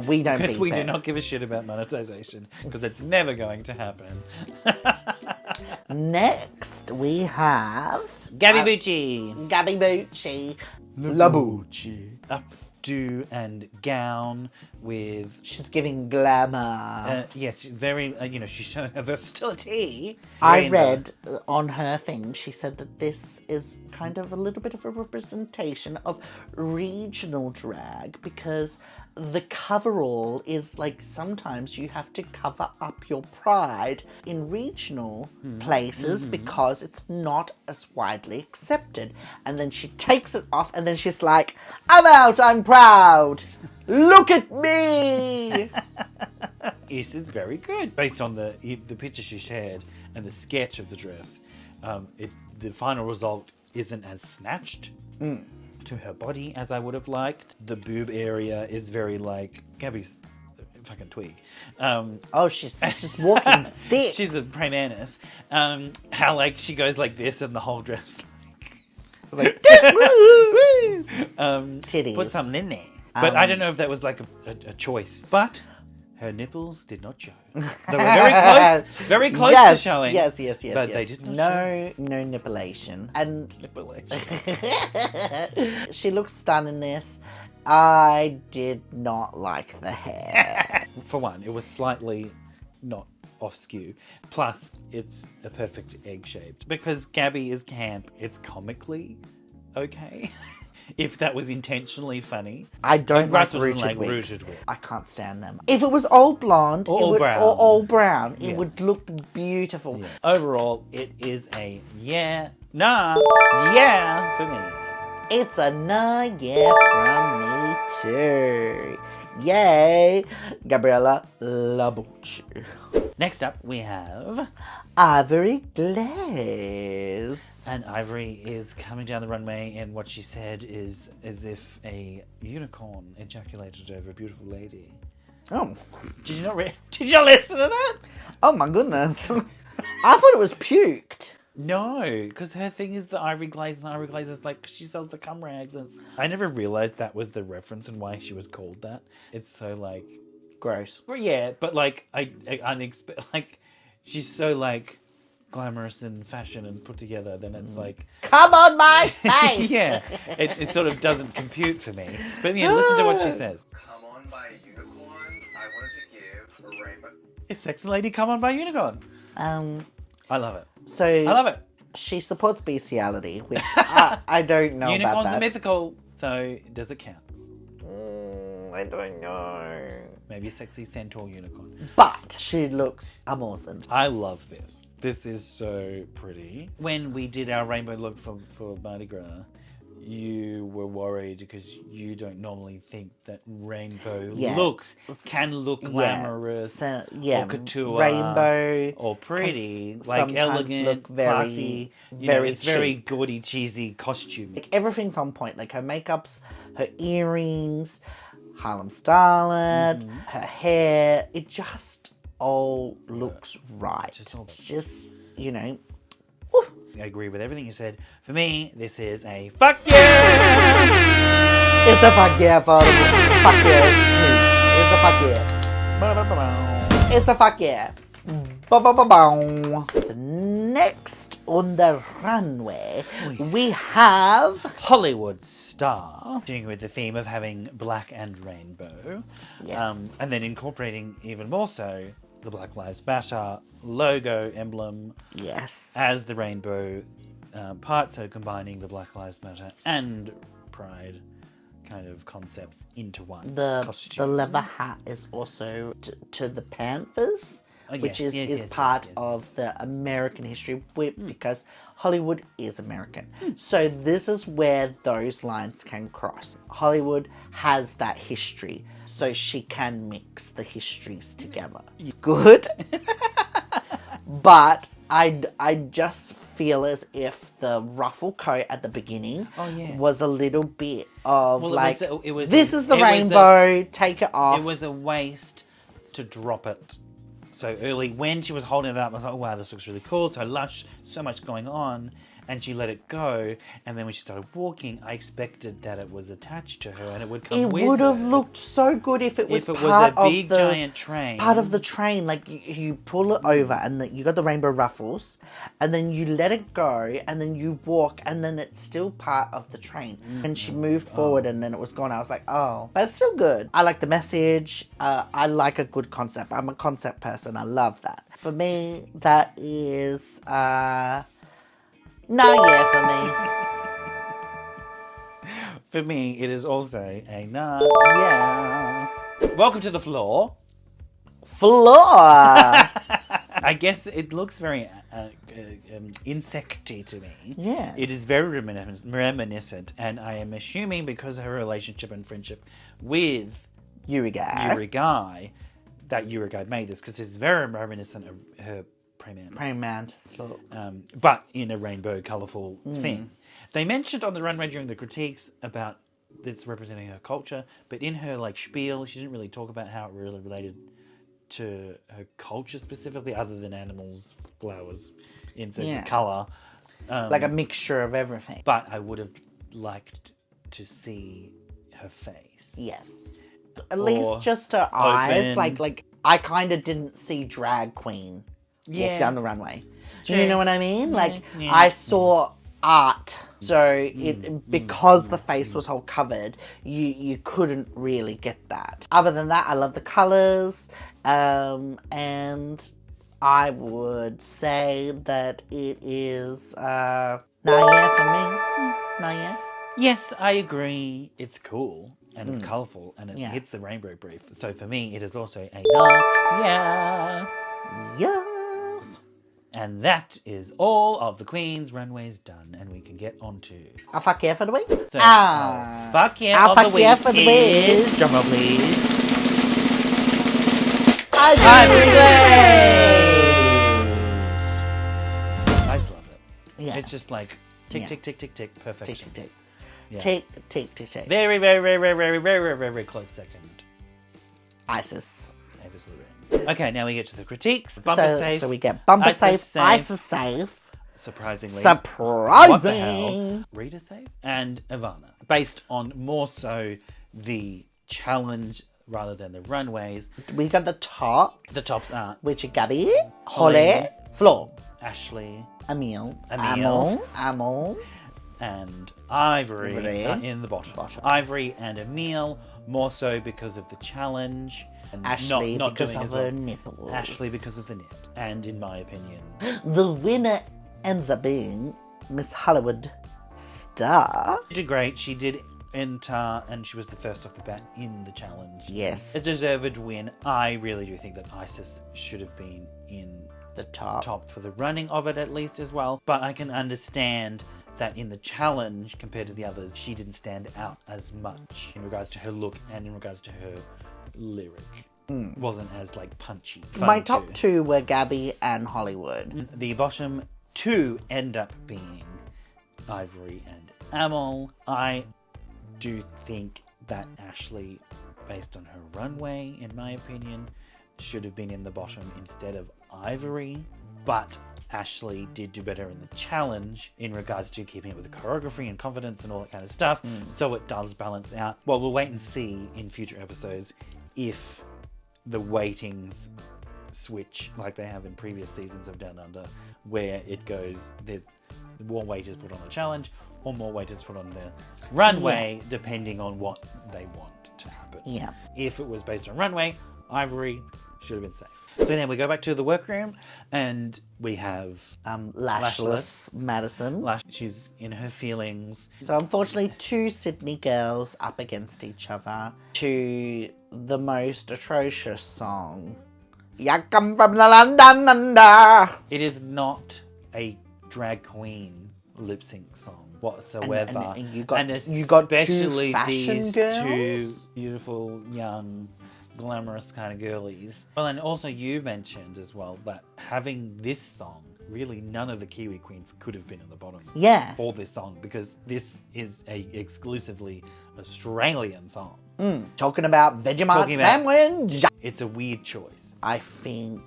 We don't Because we beep do it. not give a shit about monetization. Because it's never going to happen. Next, we have Gabby Bucci. Gabby Bucci. Labucci. Updo and gown with... She's giving glamour. Yes, very, she's showing her versatility. I read on her thing, she said that this is kind of a little bit of a representation of regional drag because the coverall is like sometimes you have to cover up your pride in regional places because it's not as widely accepted. And then she takes it off and then she's like, I'm out, I'm proud. Look at me. This is very good. Based on the picture she shared and the sketch of the dress, the final result isn't as snatched to her body as I would have liked. The boob area is very like Gabby's fucking twig. She's just walking stick. She's a prime menace. How like she goes like this and the whole dress like titties. Put something in there. But I don't know if that was like a choice. But her nipples did not show. They were very close to showing. Yes. But they did not show. No nipulation. And Nipulation. she looks stunning in this. I did not like the hair. For one, it was slightly not off skew. Plus, it's a perfect egg shaped. Because Gabby is camp, it's comically okay. If that was intentionally funny. I don't like rooted wigs. wigs. I can't stand them. If it was all blonde or all brown, it would look beautiful. Yeah. Overall, it is a yeah for me. It's a nah yeah from me too. Yay, Gabriella Labucci. Next up, we have Ivory Glaze. And Ivory is coming down the runway, and what she said is as if a unicorn ejaculated over a beautiful lady. Oh, Did you not listen to that? oh my goodness! I thought it was puked. No, because her thing is the Ivory Glaze, and the Ivory Glaze is like she sells the cum rags. And I never realized that was the reference and why she was called that. It's so like Gross. well, yeah, but like I like she's so like glamorous and fashion and put together. Then it's like Come on my face. yeah, it sort of doesn't compute for me. But yeah, listen to what she says. Come on by unicorn. I wanted to give a rainbow. It's Sexy Lady Come On by Unicorn. I love it. So I love it. she supports bestiality, which I don't know Unicorns about that. are mythical, so does it count? I don't know. Maybe a sexy centaur unicorn. But she looks amazing. I love this. This is so pretty. When we did our rainbow look for Mardi Gras, you were worried because you don't normally think that rainbow looks can look glamorous or couture rainbow or pretty, like sometimes elegant, look very, classy. It's very gaudy, cheesy costume. Like everything's on point. Like her makeup's, her earrings, Harlem Starlet, her hair. It just all looks right. It's just, you know. Whew. I agree with everything you said. For me, this is a fuck yeah! It's a fuck yeah for the fuck yeah. It's a fuck yeah. It's a fuck yeah. Ba-ba-ba-bow. So next on the runway, we have Hollywood star, doing with the theme of having black and rainbow. Yes. And then incorporating even more so the Black Lives Matter logo emblem yes, as the rainbow part, so combining the Black Lives Matter and Pride kind of concepts into one the costume. leather hat is also to the Panthers, Oh, which yes, is yes, part yes. of the American history because Hollywood is American. So this is where those lines can cross. Hollywood has that history, so she can mix the histories together. Good. But I just feel as if the ruffle coat at the beginning was a little bit of this is the rainbow, take it off. It was a waste to drop it so early. When she was holding it up, I was like, oh, wow, this looks really cool. So lush, so much going on. And she let it go. And then when she started walking, I expected that it was attached to her and it would come with her. It would have looked so good if it was a part big, of the giant train. Part of the train, like you pull it over and you got the rainbow ruffles, and then you let it go, and then you walk, and then it's still part of the train. And she moved forward, and then it was gone. I was like, oh, but it's still good. I like the message. I like a good concept. I'm a concept person. I love that. For me, that is no, yeah, for me. For me, it is also a nah, yeah. Welcome to the floor. Floor. I guess it looks very insecty to me. Yeah. It is very reminiscent, and I am assuming because of her relationship and friendship with Yuri Guy, that Yuri Guy made this, because it's very reminiscent of her praying mantis look. But in a rainbow, colourful thing. They mentioned on the runway during the critiques about this representing her culture, but in her spiel, she didn't really talk about how it really related to her culture specifically, other than animals, flowers, in certain colour. Like a mixture of everything. But I would have liked to see her face. Yes. At least just her eyes. Like I kind of didn't see drag queen walk down the runway. Do you know what I mean? I saw art. So because the face was all covered, you couldn't really get that. Other than that, I love the colours. And I would say that it is nah yeah for me. Nah yeah. Yes, I agree. It's cool and it's colourful and it hits the rainbow brief. So for me, it is also a nah yeah. Yes. And that is all of the Queen's runways done, and we can get on to I'll fuck yeah for the week. So, fuck yeah of the week is, drumroll please, Ivory Glaze. I just love it. Yeah. It's just like tick, tick, tick, tick, tick, perfection. Tick, tick, tick. Yeah. Tick, tick, tick, tick. Very, very, very, very, very, very, very, very, very close second. Isis. Okay, now we get to the critiques. Bumper safe. So we get bumper safe, Isis safe. Surprisingly. Surprising. What the hell? Rita safe. And Ivana. Based on more so the challenge rather than the runways. We got the tops. The tops are which are Gabby, Holly, Flo, Ashley, Amil, and Ivory are in the bottom. Ivory and Emil more so because of the challenge. And Ashley not because doing of her nipples. Ashley because of the nips. And in my opinion, the winner ends up being Miss Hollywood Star. She did great. She did enter and she was the first off the bat in the challenge. Yes. A deserved win. I really do think that Isis should have been in the top for the running of it at least as well. But I can understand that in the challenge compared to the others, she didn't stand out as much in regards to her look and in regards to her lyric. Wasn't as punchy. My top two were Gabby and Hollywood. The bottom two end up being Ivory and Amal. I do think that Ashley, based on her runway, in my opinion, should have been in the bottom instead of Ivory. But Ashley did do better in the challenge in regards to keeping it with the choreography and confidence and all that kind of stuff. So it does balance out. Well, we'll wait and see in future episodes if the weightings switch like they have in previous seasons of Down Under, where it goes, the more weight is put on the challenge or more weight is put on the runway, depending on what they want to happen. Yeah. If it was based on runway, Ivory should have been safe. So then we go back to the workroom and we have Lashless Madison. she's in her feelings. So unfortunately, two Sydney girls up against each other to the most atrocious song. Ya come from the London under. It is not a drag queen lip sync song whatsoever. And you got especially two fashion these girls? two beautiful, young, glamorous kind of girlies. Well, and also you mentioned as well that having this song, really none of the Kiwi queens could have been at the bottom for this song, because this is a exclusively Australian song. Talking about Vegemite sandwich. It's a weird choice. I think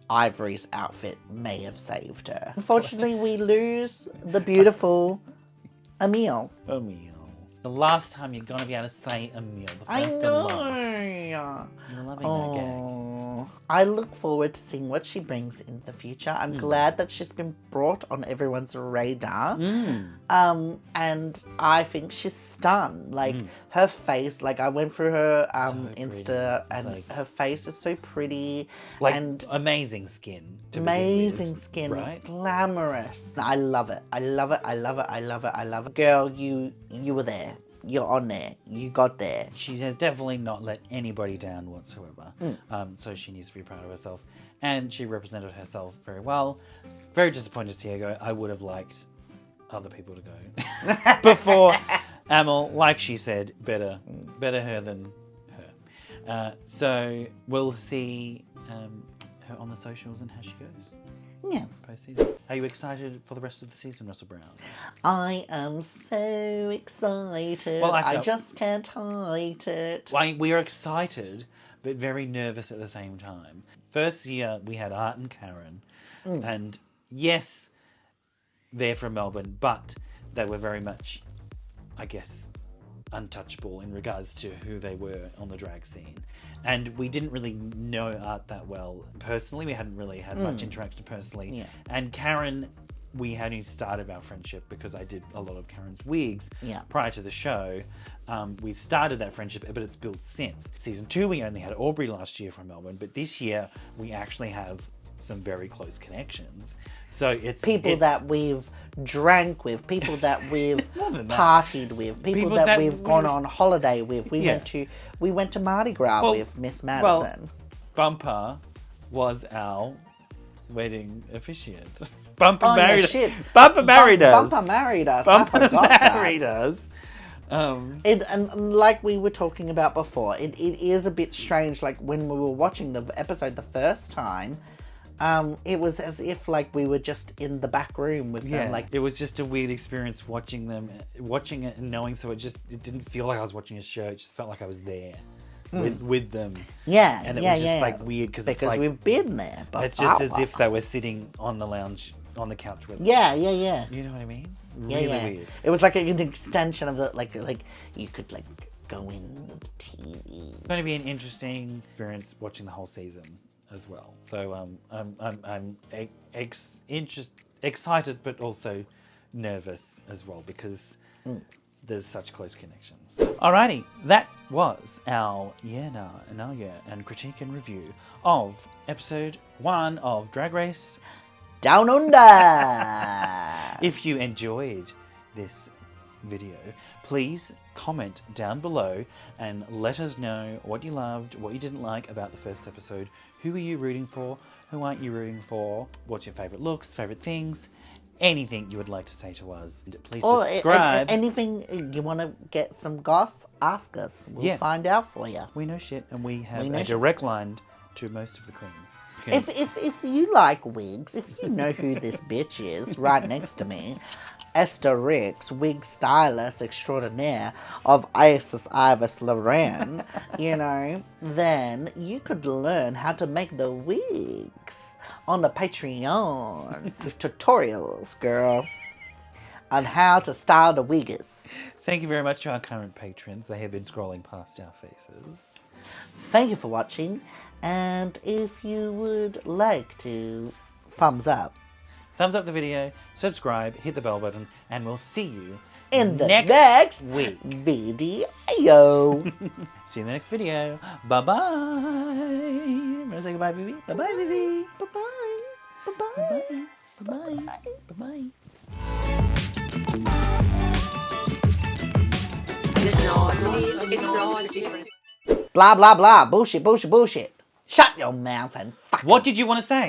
Ivory's outfit may have saved her. Unfortunately, we lose the beautiful Emile. Emile. The last time you're going to be able to say Emile. I know. You're loving that gag. I look forward to seeing what she brings in the future. I'm glad that she's been brought on everyone's radar. And I think she's stunned. Like, her face, like, I went through her Insta, and her face is so pretty. Like, and amazing skin. amazing skin, right? Glamorous. I love it. I love it. I love it. I love it. I love it. Girl, you were there. You're on there. You got there. She has definitely not let anybody down whatsoever. So she needs to be proud of herself. And she represented herself very well. Very disappointed to see her go. I would have liked other people to go before Amel. Like she said, better her than her. So we'll see her on the socials and how she goes. Yeah. Post-season. Are you excited for the rest of the season, Russell Brown? I am so excited. Well, actually, I just can't hide it. We are excited, but very nervous at the same time. First year, we had Art and Karen. And yes, they're from Melbourne, but they were very much, I guess, untouchable in regards to who they were on the drag scene. And we didn't really know Art that well personally. We hadn't really had much interaction personally. Yeah. And Karen, we hadn't started our friendship because I did a lot of Karen's wigs prior to the show. We started that friendship, but it's built since. Season 2, we only had Aubrey last year from Melbourne, but this year we actually have some very close connections. So it's people that we've drank with, people that we've partied with, people that we've gone on holiday with. We went to Mardi Gras with Miss Madison. Well, Bumper was our wedding officiant. Bumper married us. Bumper married us. Bumper married us. Bumper I forgot married that. us. And like we were talking about before, it is a bit strange. Like when we were watching the episode the first time, it was as if like we were just in the back room with them. Like it was just a weird experience watching it and knowing. So it didn't feel like I was watching a show. It just felt like I was there with them. Yeah, and it was just like weird because it's like we've been there. But it's just as if they were sitting on the lounge on the couch with us. Yeah. You know what I mean? Really weird. It was like an extension of the like you could like go in the TV. It's going to be an interesting experience watching the whole season as well. So I'm excited but also nervous as well because there's such close connections. Alrighty, that was our and critique and review of episode 1 of Drag Race Down Under. If you enjoyed this video, please comment down below and let us know what you loved, what you didn't like about the first episode. Who are you rooting for? Who aren't you rooting for? What's your favourite looks, favourite things? Anything you would like to say to us. Please subscribe. Anything you want to get some goss, ask us. We'll find out for you. We know shit, and we have a direct line to most of the queens. If you like wigs, if you know who this bitch is right next to me, Esther Ricks, wig stylist extraordinaire of Isis Ivis Loren, then you could learn how to make the wigs on the Patreon with tutorials, girl, on how to style the wiggers. Thank you very much to our current patrons. They have been scrolling past our faces. Thank you for watching, And if you would like to thumbs up Thumbs up the video, subscribe, hit the bell button, and we'll see you in the next next week. video. See you in the next video. Bye-bye. Want to say goodbye, Vivi? Bye-bye, Vivi. Bye-bye. Bye-bye. Bye-bye. Bye-bye. It's not different. Blah, blah, blah. Bullshit, bullshit, bullshit. Shut your mouth and fuck. What did you want to say?